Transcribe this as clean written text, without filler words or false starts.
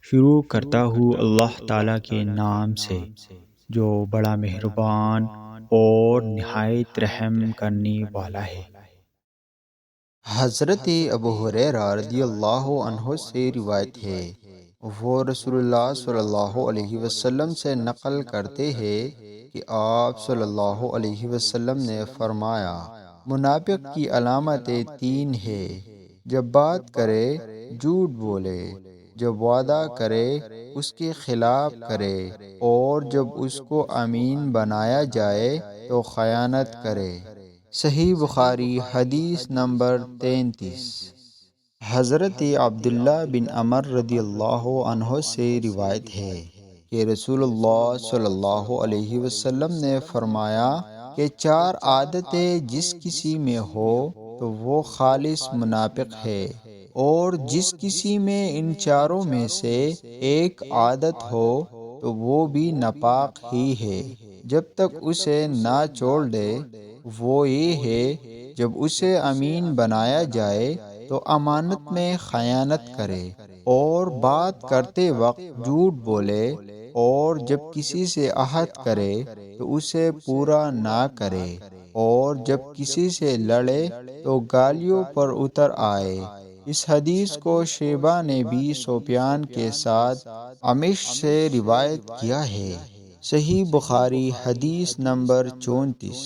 شروع کرتا ہوں اللہ تعالیٰ کے نام سے جو بڑا مہربان اور نہایت رحم کرنے والا ہے۔ حضرت ابو ہریرہ رضی اللہ عنہ سے روایت ہے، وہ رسول اللہ صلی اللہ علیہ وسلم سے نقل کرتے ہیں کہ آپ صلی اللہ علیہ وسلم نے فرمایا، منافق کی علامتیں تین ہیں: جب بات کرے جھوٹ بولے، جب وعدہ کرے اس کے خلاف کرے، اور جب اس کو امین بنایا جائے تو خیانت کرے۔ صحیح بخاری حدیث نمبر 33۔ حضرت عبداللہ بن عمر رضی اللہ عنہ سے روایت ہے کہ رسول اللہ صلی اللہ علیہ وسلم نے فرمایا کہ چار عادتیں جس کسی میں ہو تو وہ خالص منافق ہے، اور جس کسی میں ان چاروں میں سے ایک عادت ہو تو وہ بھی ناپاک ہی ہے جب تک اسے نہ چھوڑ دے۔ وہ یہ ہے، جب اسے امین بنایا جائے تو امانت میں خیانت کرے، اور بات کرتے وقت جھوٹ بولے، اور جب کسی سے عہد کرے تو اسے پورا نہ کرے، اور جب کسی سے لڑے تو گالیوں پر اتر آئے۔ اس حدیث کو شیبہ نے بھی سفیان کے ساتھ عمش سے روایت کیا ہے۔ صحیح بخاری حدیث نمبر 34۔